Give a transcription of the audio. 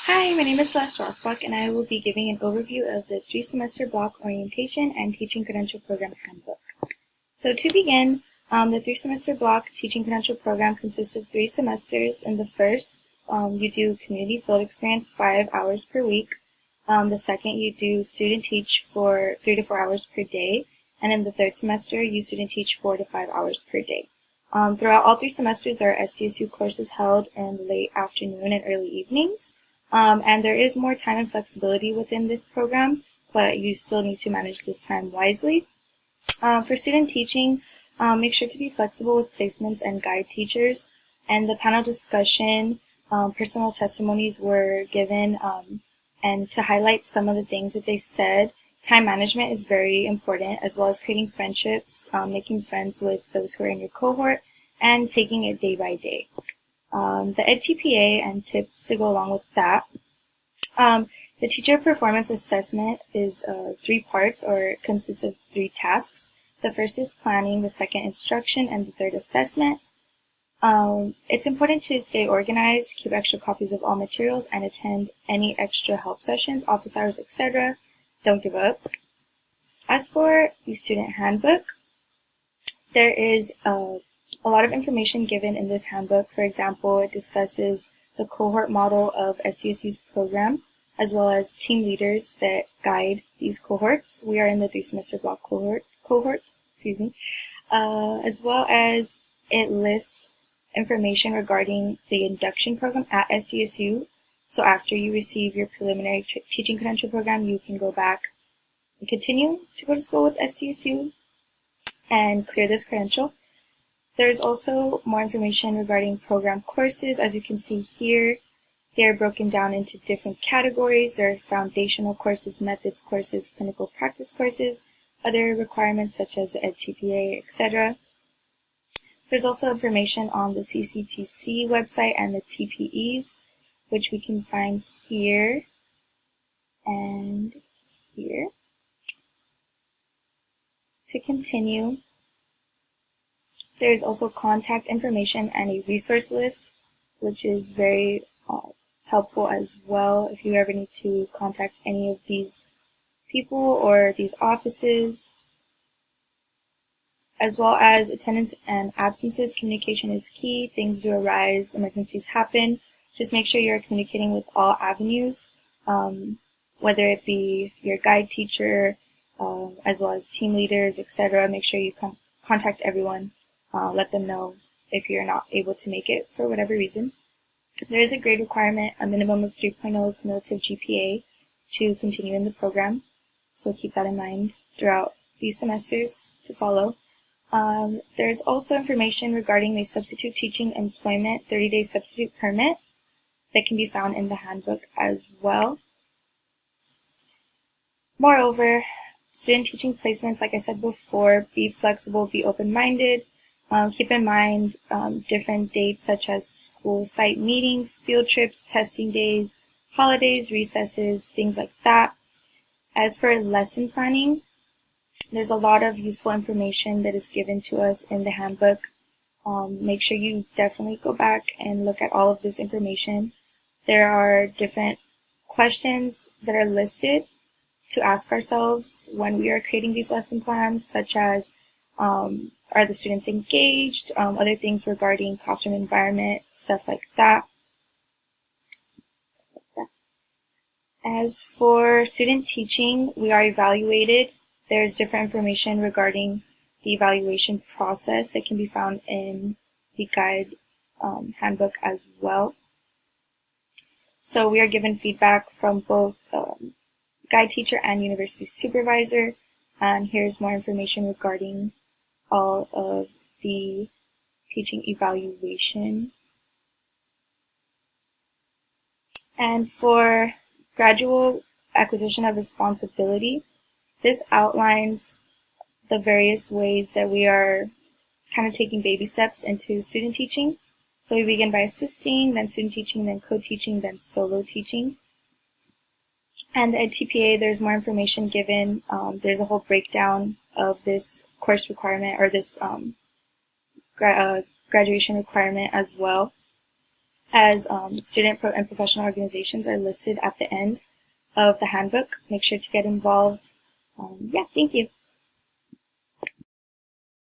Hi, my name is Celeste Rosbach, and I will be giving an overview of the 3-semester block orientation and teaching credential program handbook. So to begin, the 3-semester block teaching credential program consists of 3 semesters. In the first, you do community field experience 5 hours per week. The second, you do student teach for 3 to 4 hours per day. And in the third semester, you student teach 4 to 5 hours per day. Throughout all 3 semesters, there are SDSU courses held in the late afternoon and early evenings. And there is more time and flexibility within this program, but you still need to manage this time wisely. For student teaching, make sure to be flexible with placements and guide teachers. And the panel discussion, personal testimonies were given, and to highlight some of the things that they said, time management is very important, as well as creating friendships, making friends with those who are in your cohort, and taking it day by day. The EdTPA and tips to go along with that. The teacher performance assessment is 3 parts, or consists of 3 tasks. The first is planning, the second instruction, and the third assessment. It's important to stay organized, keep extra copies of all materials, and attend any extra help sessions, office hours, etc. Don't give up. As for the student handbook, there is a lot of information given in this handbook. For example, it discusses the cohort model of SDSU's program, as well as team leaders that guide these cohorts. We are in the 3-semester block cohort, as well as it lists information regarding the induction program at SDSU. So after you receive your preliminary teaching credential program, you can go back and continue to go to school with SDSU and clear this credential. There's also more information regarding program courses. As you can see here, they are broken down into different categories. There are foundational courses, methods courses, clinical practice courses, other requirements such as the EdTPA, etc. There's also information on the CCTC website and the TPEs, which we can find here and here. To continue, there is also contact information and a resource list, which is very helpful as well if you ever need to contact any of these people or these offices. As well as attendance and absences. Communication is key. Things do arise, emergencies happen. Just make sure you're communicating with all avenues, whether it be your guide teacher, as well as team leaders, etc. Make sure you contact everyone. Let them know if you're not able to make it for whatever reason. There is a grade requirement, a minimum of 3.0 cumulative GPA to continue in the program. So keep that in mind throughout these semesters to follow. There's also information regarding the substitute teaching employment 30-day substitute permit that can be found in the handbook as well. Moreover, student teaching placements, like I said before, be flexible, be open-minded. Keep in mind different dates such as school site meetings, field trips, testing days, holidays, recesses, things like that. As for lesson planning, there's a lot of useful information that is given to us in the handbook. Make sure you definitely go back and look at all of this information. There are different questions that are listed to ask ourselves when we are creating these lesson plans, such as are the students engaged, other things regarding classroom environment, stuff like that. As for student teaching, we are evaluated. There's different information regarding the evaluation process that can be found in the guide handbook as well. So we are given feedback from both guide teacher and university supervisor, and here's more information regarding all of the teaching evaluation. And for gradual acquisition of responsibility, this outlines the various ways that we are kind of taking baby steps into student teaching. So we begin by assisting, then student teaching, then co-teaching, then solo teaching. And the EdTPA, there's more information given. There's a whole breakdown of this course requirement, or this graduation requirement as well. as student and professional organizations are listed at the end of the handbook. Make sure to get involved. Yeah, thank you.